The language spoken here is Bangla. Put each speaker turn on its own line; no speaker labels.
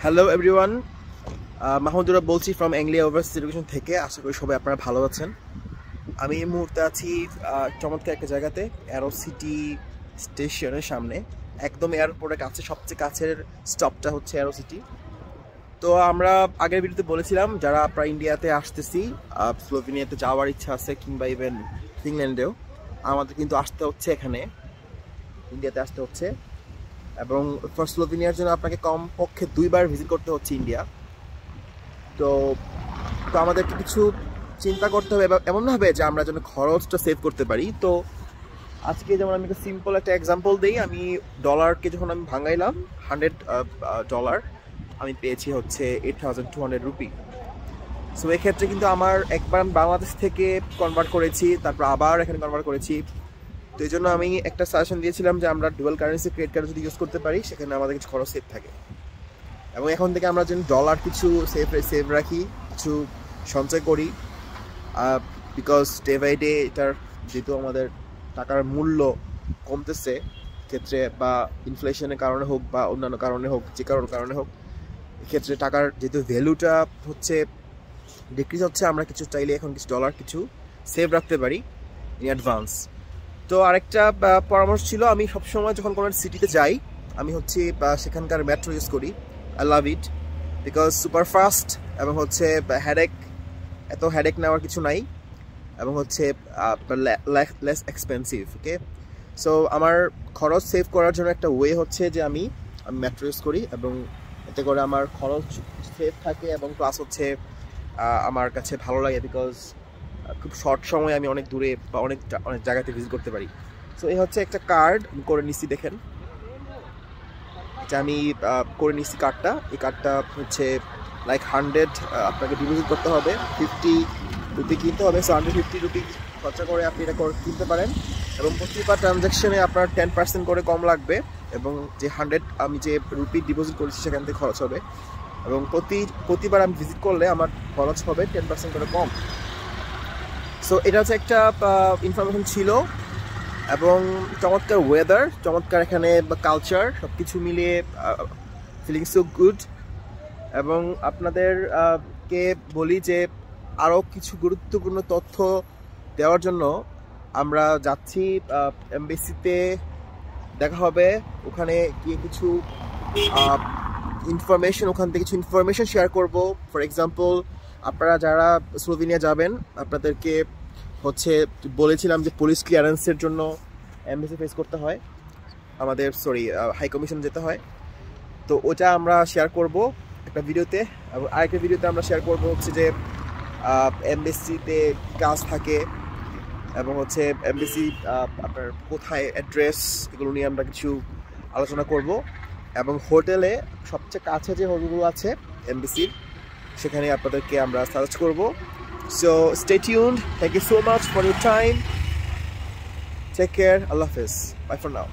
হ্যালো এভরিওয়ান, মাহমুদুর বলছি ফ্রম এঙ্গলিয়া ওভারসিজ এডুকেশন থেকে। আশা করি সবাই আপনারা ভালো আছেন। আমি এই মুহূর্তে আছি চমৎকার একটা জায়গাতে, অ্যারো সিটি স্টেশনের সামনে, একদম এয়ারপোর্টের কাছে। সবচেয়ে কাছের স্টপটা হচ্ছে অ্যারো সিটি। তো আমরা আগের ভিডিওতে বলেছিলাম যারা আপনারা ইন্ডিয়াতে আসতেছি, স্লোভেনিয়াতে যাওয়ার ইচ্ছা আছে কিংবা ইভেন ফিনল্যান্ডেও, আমাদের কিন্তু আসতে হচ্ছে, এখানে ইন্ডিয়াতে আসতে হচ্ছে। এবং ফর স্লোভেনিয়ার জন্য আপনাকে কমপক্ষে 2 বার ভিজিট করতে হচ্ছে ইন্ডিয়া। তো তো আমাদেরকে কিছু চিন্তা করতে হবে, এমনভাবে যে আমরা যেন খরচটা সেভ করতে পারি। তো আজকে যেমন আমি একটা সিম্পল একটা এক্সাম্পল দিই। আমি ডলারকে যখন আমি ভাঙাইলাম, $100 আমি পেয়েছি হচ্ছে 8,200 রুপি। সো এক্ষেত্রে কিন্তু আমার একবার আমি বাংলাদেশ থেকে কনভার্ট করেছি, তারপর আবার এখানে কনভার্ট করেছি। তো এই জন্য আমি একটা সাজেশন দিয়েছিলাম যে আমরা ডুয়াল কারেন্সি ক্রেডিট কার্ড যদি ইউজ করতে পারি, সেখানে আমাদের কিছু খরচ সেভ থাকে। এবং এখন থেকে আমরা যেন ডলার কিছু সেভ রাখি, কিছু সঞ্চয় করি, বিকজ ডে বাই ডে এটার যেহেতু আমাদের টাকার মূল্য কমতেছে ক্ষেত্রে, বা ইনফ্লেশনের কারণে হোক বা অন্যান্য কারণে হোক, যে কারণে হোক, এক্ষেত্রে টাকার যেহেতু ভ্যালুটা হচ্ছে ডিক্রিজ হচ্ছে, আমরা কিছু চাইলে এখন কিছু ডলার কিছু সেভ রাখতে পারি ইন অ্যাডভান্স। তো আরেকটা পরামর্শ ছিল, আমি সবসময় যখন কোনো সিটিতে যাই, আমি হচ্ছে সেখানকার মেট্রো ইউজ করি। I love it because super fast, এবং হচ্ছে এত হেডেক নেওয়ার কিছু নাই, এবং হচ্ছে লেস এক্সপেন্সিভ। ওকে, সো আমার খরচ সেভ করার জন্য একটা ওয়ে হচ্ছে যে আমি মেট্রো ইউজ করি, এবং এতে করে আমার খরচ সেভ থাকে, এবং প্লাস হচ্ছে আমার কাছে ভালো লাগে বিকজ খুব শর্ট সময়ে আমি অনেক দূরে বা অনেক জায়গাতে ভিজিট করতে পারি। সো এই হচ্ছে একটা কার্ড আমি করে নিচ্ছি, দেখেন যে আমি করে নিচ্ছি কার্ডটা। এই কার্ডটা হচ্ছে লাইক 100 আপনাকে ডিপোজিট করতে হবে, 50 রুপি কিনতে হবে। সো 150 রুপি খরচা করে আপনি এটা কিনতে পারেন, এবং প্রতিবার ট্রানজ্যাকশনে আপনার 10% করে কম লাগবে, এবং যে 100 আমি যে রুপি ডিপোজিট করেছি সেখান থেকে খরচ হবে, এবং প্রতিবার আমি ভিজিট করলে আমার খরচ হবে 10% করে কম। সো এটা হচ্ছে একটা ইনফরমেশন ছিল, এবং চমৎকার ওয়েদার, চমৎকার এখানে কালচার, সব কিছু মিলিয়ে ফিলিং সো গুড। এবং আপনাদের কে বলি যে আরও কিছু গুরুত্বপূর্ণ তথ্য দেওয়ার জন্য আমরা যাচ্ছি এমবেসিতে, দেখা হবে ওখানে গিয়ে কিছু ওখান থেকে কিছু ইনফরমেশন শেয়ার করব। ফর এক্সাম্পল, আপনারা যারা স্লোভেনিয়া যাবেন, আপনাদেরকে হচ্ছে বলেছিলাম যে পুলিশ ক্লিয়ারেন্সের জন্য এমবেসি ফেস করতে হয়, আমাদের হাই কমিশন যেতে হয়। তো ওটা আমরা শেয়ার করব একটা ভিডিওতে, এবং আরেকটা ভিডিওতে আমরা শেয়ার করব হচ্ছে যে এমবেসিতে কাজ থাকে, এবং হচ্ছে এমবেসি আপনার কোথায় অ্যাড্রেস, এগুলো নিয়ে আমরা কিছু আলোচনা করব। এবং হোটেলে সবচেয়ে কাছে যে হোটেলগুলো আছে এমবেসির, সেখানে আপনাদেরকে আমরা সার্চ করব। So stay tuned, thank you so much for your time, take care, আল্লাহ হাফেজ, বাই ফর নাও।